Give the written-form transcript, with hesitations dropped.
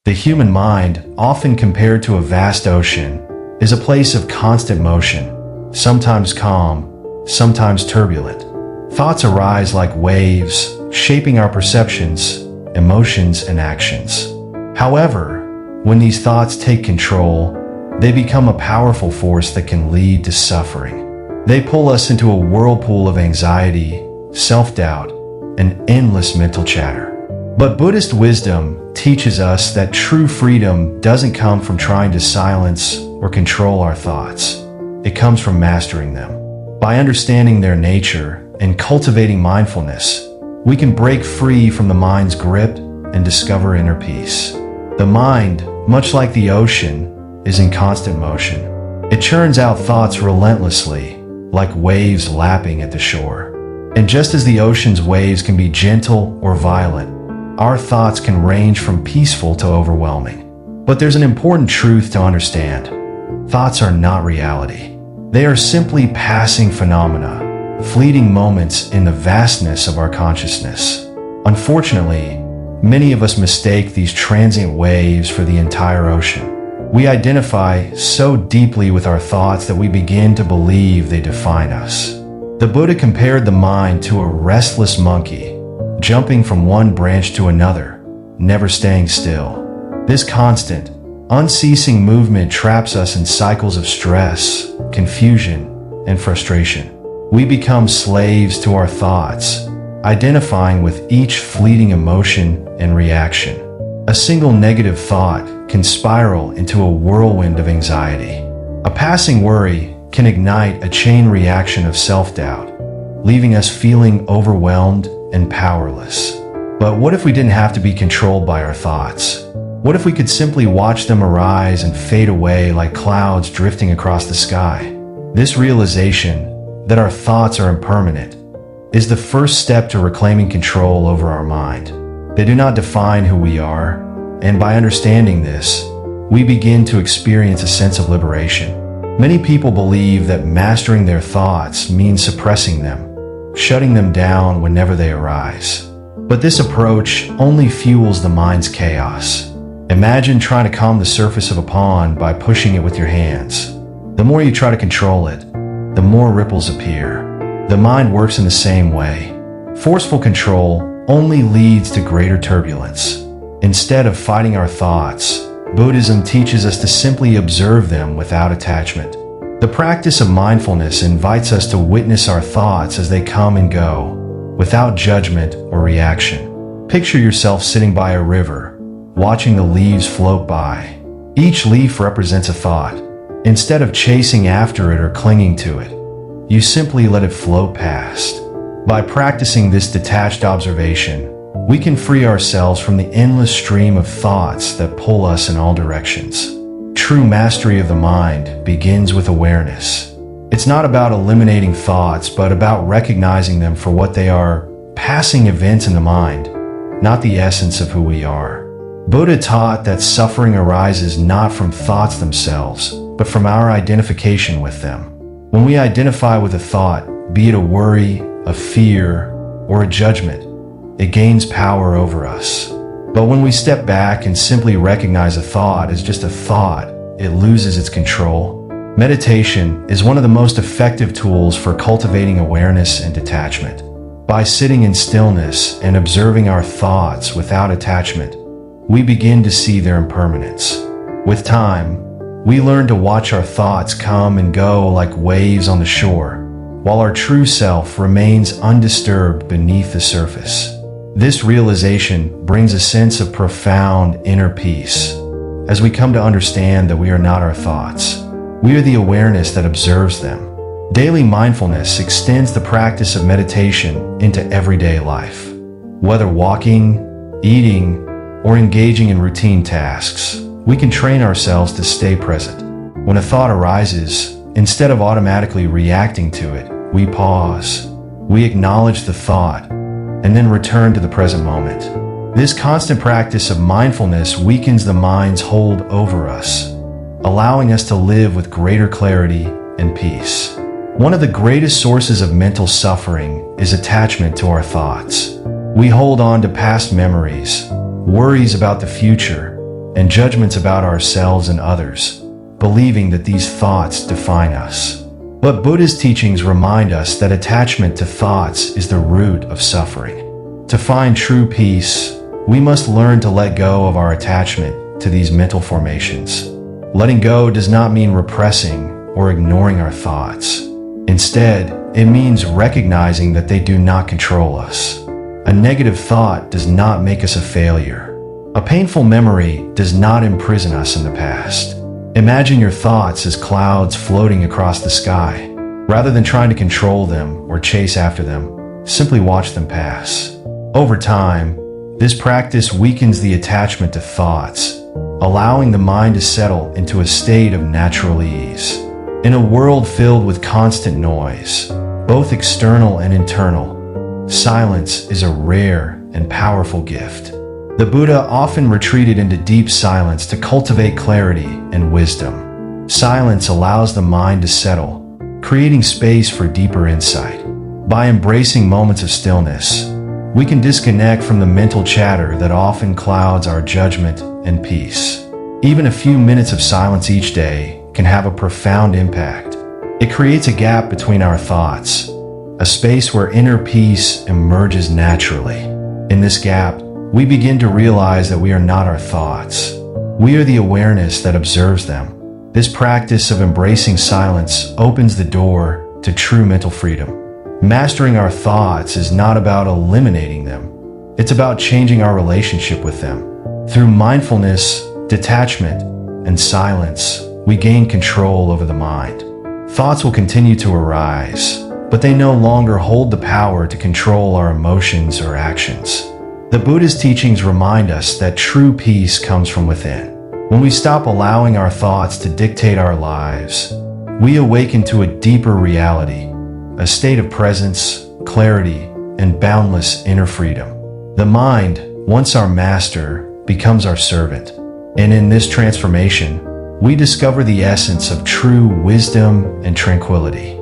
The human mind, often compared to a vast ocean, is a place of constant motion, sometimes calm, sometimes turbulent. Thoughts arise like waves, shaping our perceptions, emotions, and actions. However, when these thoughts take control, they become a powerful force that can lead to suffering. They pull us into a whirlpool of anxiety, self-doubt, and endless mental chatter. But Buddhist wisdom teaches us that true freedom doesn't come from trying to silence or control our thoughts. It comes from mastering them. By understanding their nature and cultivating mindfulness, we can break free from the mind's grip and discover inner peace. The mind, much like the ocean, is in constant motion. It churns out thoughts relentlessly, like waves lapping at the shore. And just as the ocean's waves can be gentle or violent, our thoughts can range from peaceful to overwhelming. But there's an important truth to understand. Thoughts are not reality. They are simply passing phenomena, fleeting moments in the vastness of our consciousness. Unfortunately, many of us mistake these transient waves for the entire ocean. We identify so deeply with our thoughts that we begin to believe they define us. The Buddha compared the mind to a restless monkey, jumping from one branch to another, never staying still. This constant, unceasing movement traps us in cycles of stress, confusion, and frustration. We become slaves to our thoughts, identifying with each fleeting emotion and reaction. A single negative thought can spiral into a whirlwind of anxiety. A passing worry can ignite a chain reaction of self-doubt, leaving us feeling overwhelmed and powerless. But what if we didn't have to be controlled by our thoughts? What if we could simply watch them arise and fade away like clouds drifting across the sky? This realization that our thoughts are impermanent is the first step to reclaiming control over our mind. They do not define who we are, and by understanding this, we begin to experience a sense of liberation. Many people believe that mastering their thoughts means suppressing them, shutting them down whenever they arise. But this approach only fuels the mind's chaos. Imagine trying to calm the surface of a pond by pushing it with your hands. The more you try to control it, the more ripples appear. The mind works in the same way. Forceful control only leads to greater turbulence. Instead of fighting our thoughts, Buddhism teaches us to simply observe them without attachment. The practice of mindfulness invites us to witness our thoughts as they come and go, without judgment or reaction. Picture yourself sitting by a river, watching the leaves float by. Each leaf represents a thought. Instead of chasing after it or clinging to it, you simply let it float past. By practicing this detached observation, we can free ourselves from the endless stream of thoughts that pull us in all directions. True mastery of the mind begins with awareness. It's not about eliminating thoughts, but about recognizing them for what they are, passing events in the mind, not the essence of who we are. Buddha taught that suffering arises not from thoughts themselves, but from our identification with them. When we identify with a thought, be it a worry, a fear, or a judgment, it gains power over us. But when we step back and simply recognize a thought as just a thought, it loses its control. Meditation is one of the most effective tools for cultivating awareness and detachment. By sitting in stillness and observing our thoughts without attachment, we begin to see their impermanence. With time, we learn to watch our thoughts come and go like waves on the shore, while our true self remains undisturbed beneath the surface. This realization brings a sense of profound inner peace, as we come to understand that we are not our thoughts. We are the awareness that observes them. Daily mindfulness extends the practice of meditation into everyday life. Whether walking, eating, or engaging in routine tasks, we can train ourselves to stay present. When a thought arises, instead of automatically reacting to it, we pause. We acknowledge the thought, and then return to the present moment. This constant practice of mindfulness weakens the mind's hold over us, allowing us to live with greater clarity and peace. One of the greatest sources of mental suffering is attachment to our thoughts. We hold on to past memories, worries about the future, and judgments about ourselves and others, believing that these thoughts define us. But Buddhist teachings remind us that attachment to thoughts is the root of suffering. To find true peace, we must learn to let go of our attachment to these mental formations. Letting go does not mean repressing or ignoring our thoughts. Instead, it means recognizing that they do not control us. A negative thought does not make us a failure. A painful memory does not imprison us in the past. Imagine your thoughts as clouds floating across the sky. Rather than trying to control them or chase after them, simply watch them pass. Over time, this practice weakens the attachment to thoughts, allowing the mind to settle into a state of natural ease. In a world filled with constant noise, both external and internal, silence is a rare and powerful gift. The Buddha often retreated into deep silence to cultivate clarity and wisdom. Silence allows the mind to settle, creating space for deeper insight. By embracing moments of stillness, we can disconnect from the mental chatter that often clouds our judgment and peace. Even a few minutes of silence each day can have a profound impact. It creates a gap between our thoughts, a space where inner peace emerges naturally. In this gap, we begin to realize that we are not our thoughts. We are the awareness that observes them. This practice of embracing silence opens the door to true mental freedom. Mastering our thoughts is not about eliminating them. It's about changing our relationship with them. Through mindfulness, detachment, and silence, we gain control over the mind. Thoughts will continue to arise, but they no longer hold the power to control our emotions or actions. The Buddhist teachings remind us that true peace comes from within. When we stop allowing our thoughts to dictate our lives, we awaken to a deeper reality, a state of presence, clarity, and boundless inner freedom. The mind, once our master, becomes our servant. And in this transformation, we discover the essence of true wisdom and tranquility.